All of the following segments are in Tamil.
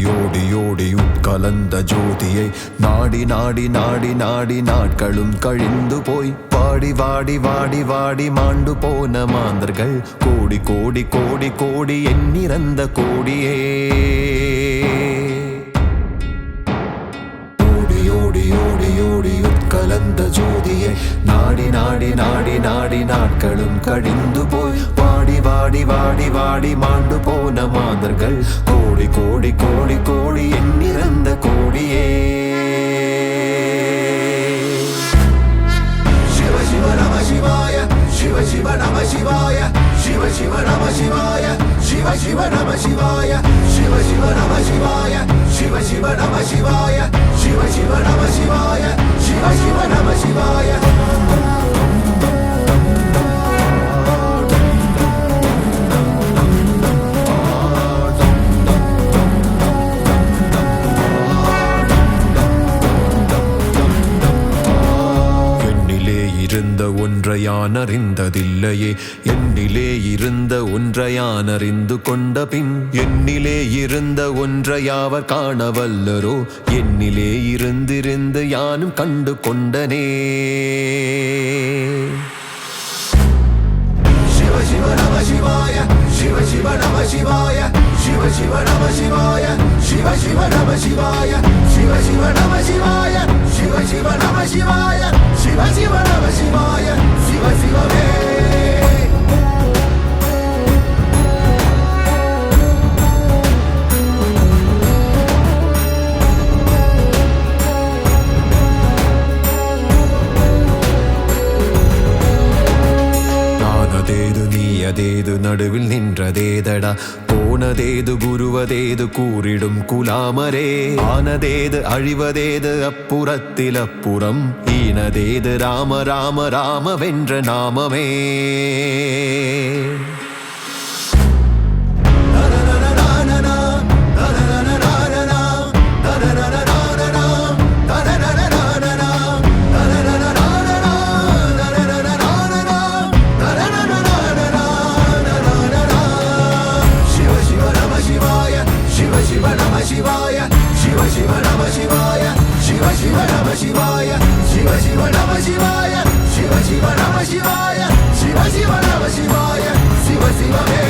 ஓடி உட்கலந்த ஜோதியை நாடி நாடி நாடி நாடி நாட்களும் கழிந்து போய் வாடி வாடி வாடி வாடி மாண்டு போன மாந்தர்கள் கோடி கோடி கோடி கோடி எண்ணிறந்த கோடியே. ஓடி ஓடி ஓடி ஓடி உட்கலந்த ஜோதியை நாடி நாடி நாடி நாடி நாட்களும் கழிந்து போய் வாடி வாடி வாடி வாடி மாண்டு போன மாந்தர்கள் கோடி கோடி கோடி கோடி எண்ணிறந்த கோடியே. சிவ சிவ நம சிவாய சிவ சிவ நம சிவாய சிவ சிவ நம சிவாய சிவ சிவ நம சிவாய சிவ சிவ நம சிவாய சிவ சிவ நம சிவாய சிவ சிவ நம சிவாய சிவ சிவ நம சிவாய. இருந்த ஒன்றை யான் அறிந்ததில்லையே என்னிலே இருந்த ஒன்றை யான் அறிந்து கொண்ட பின் என்னிலே இருந்த ஒன்றை யாவர் காணவல்லரோ என்னிலே இருந்திருந்து யானும் கண்டு கொண்டனே. சிவ சிவ நம சிவாய சிவ சிவ நம சிவாய சிவ சிவ நம சிவாய சிவ சிவ நம சிவாய சிவ சிவ நம சிவாய சிவ சிவ நம சிவாய சிவ சிவ நம சிவாய சிவ சிவமே. அதேது நடுவில் நின்றதேதடா போனதேது குருவதேது கூறிடும் குலாமரே ஆனதேது அழிவதேது அப்புறத்தில் அப்புறம் ஈனதேது ராம ராம ராம வென்ற நாமமே. சிவாய சிவ சிவ நம சிவாய சிவ சிவ நம சிவாய சிவ சிவ நம சிவாய சிவ சிவ நம சிவாய சிவ சிவ நம சிவாய சிவ சிவமே.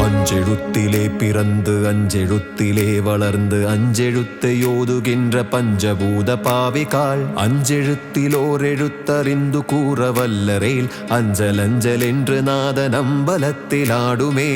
அஞ்செழுத்திலே பிறந்து அஞ்செழுத்திலே வளர்ந்து அஞ்செழுத்தை ஓதுகின்ற பஞ்சபூத பாவிகாள் அஞ்செழுத்திலோர் எழுத்தறிந்து கூற வல்லரேல் அஞ்சல் அஞ்சல் என்று நாத நம்பலத்தில் ஆடுமே.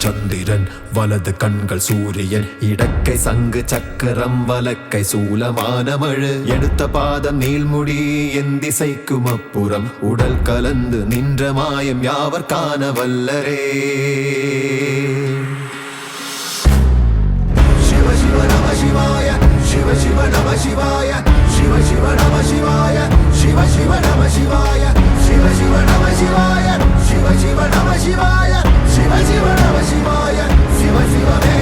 சந்திரன் வலது கண்கள் சூரியன் இடக்கை சங்கு சக்கரம் வலக்கை சூலமானமழு எடுத்த பாதம் நீள்முடி என் திசைக்கும் அப்புறம் உடல் கலந்து நின்ற மாயம் யாவர் காண வல்லரே. சிவ சிவ நம சிவாய சிவ சிவ நம சிவாய சிவ சிவ நம சிவாய சிவ சிவ நம சிவாய சிவ சிவ நம சிவாய சிவ சிவ நம சிவாய சிவ சிவ நம சிவாய சிவ சிவமே.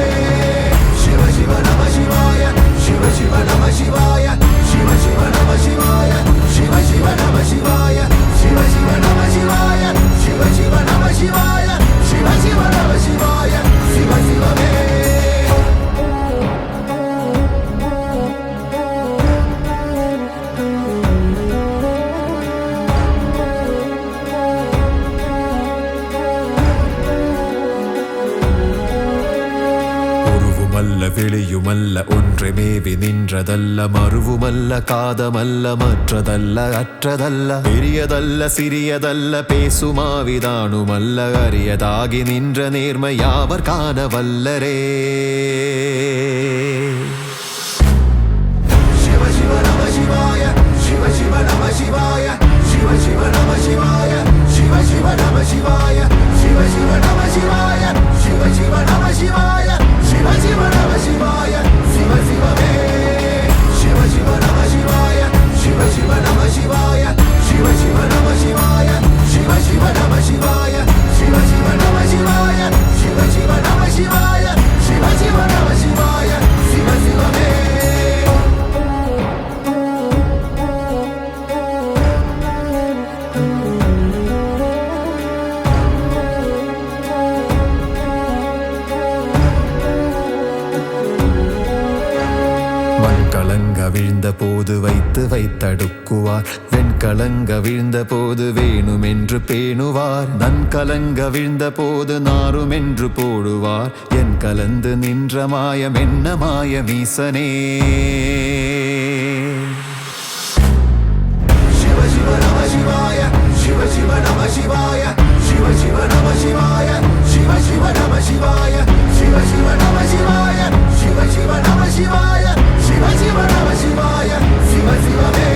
சிவ சிவ நம சிவாய சிவ சிவ நம சிவாய சிவ சிவ நம சிவாய சிவ சிவ நம சிவாய சிவ சிவ நம சிவாய சிவ சிவ நம சிவாய சிவ சிவ ஒளியுமல்ல வெளியுமல்ல ஒன்றை மேவி நின்றதல்ல மறுவுமல்ல காதமல்ல மற்றதல்ல அற்றதல்ல பெரியதல்ல சிறியதல்ல பேசுமாவிதானுமல்ல அரியதாகி நின்ற நேர்மை யாவர் காண வல்லரே சிவ சிவ நம சிவாய சிவ சிவ நம சிவாய சிவ சிவ நம சிவாய சிவ சிவ நம சிவாய சிவ சிவ நம சிவாய சிவ சிவ நம சிவாய சிவ சிவ நம சிவாய சிவ சிவமே சிவ சிவ நம சிவாய சிவ சிவ நம சிவாய சிவ சிவ நம சிவாய சிவ சிவ நம சிவாய சிவ சிவ நம சிவாய சிவ சிவ நம சிவாய சிவ சிவ நம சிவாய சிவ சிவமே கலங்க வீழ்ந்த போது வைத்து வைத்தடுக்குவார் வெண்கலங்க வீழ்ந்த போது வேணுமென்று பேணுவார் நன் கலங்க வீழ்ந்த போது நாருமென்று போடுவார் என் கலந்து நின்ற மாயம் என்ன மாயமீசனே சிவ சிவ நம சிவாய சிவ சிவ நம சிவாய சிவ சிவ நம சிவாய சிவ சிவ நம சிவாய சிவ சிவ நம சிவாய சிவ சிவ நம சிவாய சிவ சிவ நம சிவாய சிவ சிவமே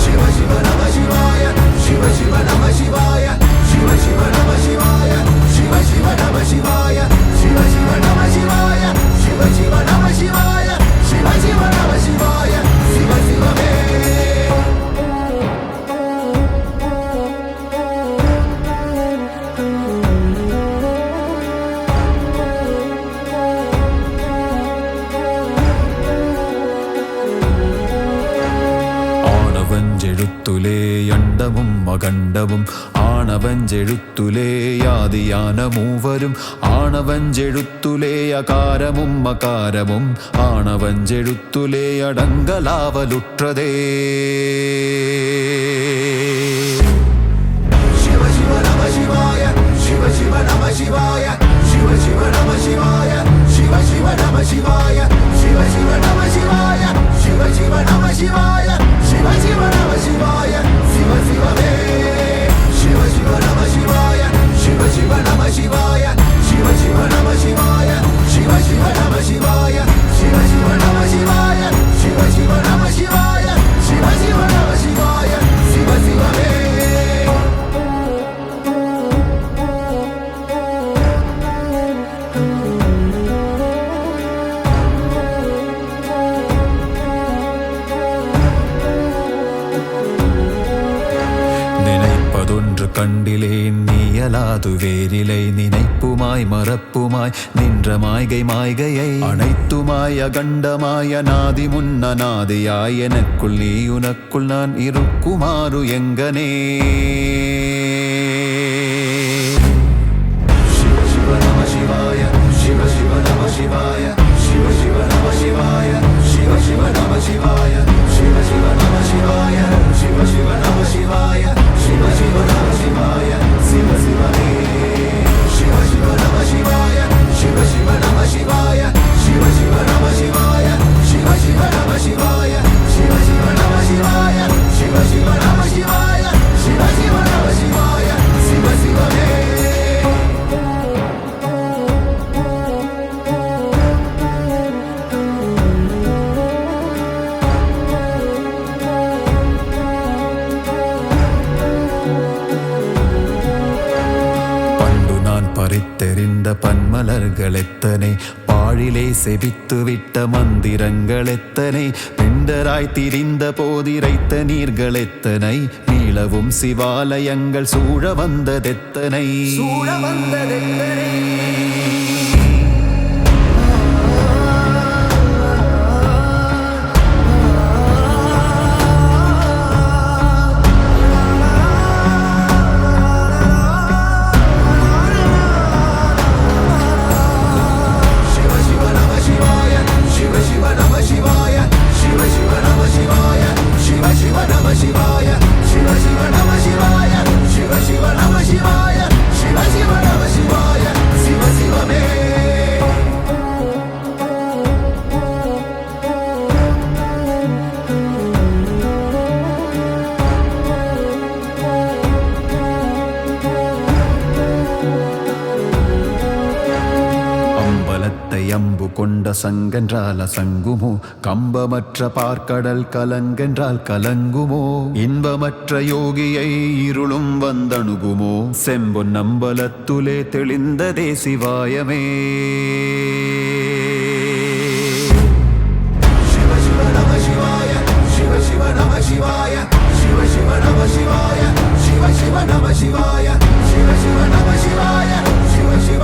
சிவ சிவ நம சிவாய சிவ சிவ நம சிவாய சிவ சிவ நம சிவாய சிவ சிவ நம சிவாய சிவ சிவ நம சிவாய சிவ சிவ நம சிவாய சிவ சிவ நம சிவாய சிவ சிவமே ஆனவஞ்செழுத்துலே அண்டமும் அகண்டமும் ஆனவஞ்செழுத்துலே யாதியான மூவரும் ஆனவஞ்செழுத்துலே அகாரமும் அகாரமும் ஆனவஞ்செழுத்துலே அடங்கலாவலுற்றதே சிவ சிவ நம சிவாய சிவ சிவ நம சிவாய சிவ சிவ நம சிவாய சிவ சிவ நம சிவாய சிவ சிவ நம சிவாய சிவ சிவ நம சிவாய சிவ சிவ நம சிவாய சிவ சிவமே சிவ சிவ நம சிவாய சிவ சிவ நம சிவாய சிவ சிவ நம சிவாய சிவ சிவ நம சிவாய சிவ சிவ நம சிவாய சிவ சிவ நம சிவாய சிவ சிவ நம சிவாய சிவ சிவமே நினைப்பதொன்று கண்டிலேன் நீயலாது வேறிலை நினைப்புமாய் மறப்புமாய் நின்ற மாய்கை மாய்கையை அனைத்துமாய் அகண்டமாய் அநாதி முன்னநாதியாய் எனக்குள் நீ உனக்குள் நான் இருக்குமாறு எங்கனே சிவ சிவ நம சிவாய சிவ சிவ நம சிவாய சிவ சிவ நம சிவாய சிவ சிவ நம சிவாய சிவ சிவ நம சிவாய சிவ சிவ நம சிவாய சிவ சிவ நம சிவாய சிவ சிவமே சிவ சிவ நம சிவாய சிவ சிவ நம சிவாய சிவ சிவ நம சிவாய சிவ சிவ நம சிவாய சிவ சிவ நம சிவாய சிவ சிவ நம சிவாய சிவ சிவ நம சிவாய சிவ சிவமே பறித்தெறிந்த பன்மலர்கள் எத்தனை பாழிலே செபித்து விட்ட மந்திரங்கள் எத்தனை பிண்டராய் திரிந்த போதிரைத்த நீர்கள் எத்தனை மீளவும் சிவாலயங்கள் சூழ வந்ததெத்தனை சிவ சிவ நம சிவாய சிவ சிவ நம சிவாய கம்பத்தை அம்பு கொண்ட சங்கென்றால் அசங்குமோ கம்பமற்ற பார்க்கடல் கலங்கென்றால் கலங்குமோ இன்பமற்ற யோகியை இருளும் வந்தணுகுமோ செம்பொன் நம்பலத்துலே தெளிந்ததே சிவாயமே சிவ சிவ நம சிவாய சிவ சிவ நம சிவாய சிவ சிவ நம சிவாய சிவ சிவ நம சிவாய சிவ சிவ நம சிவாய சிவ சிவ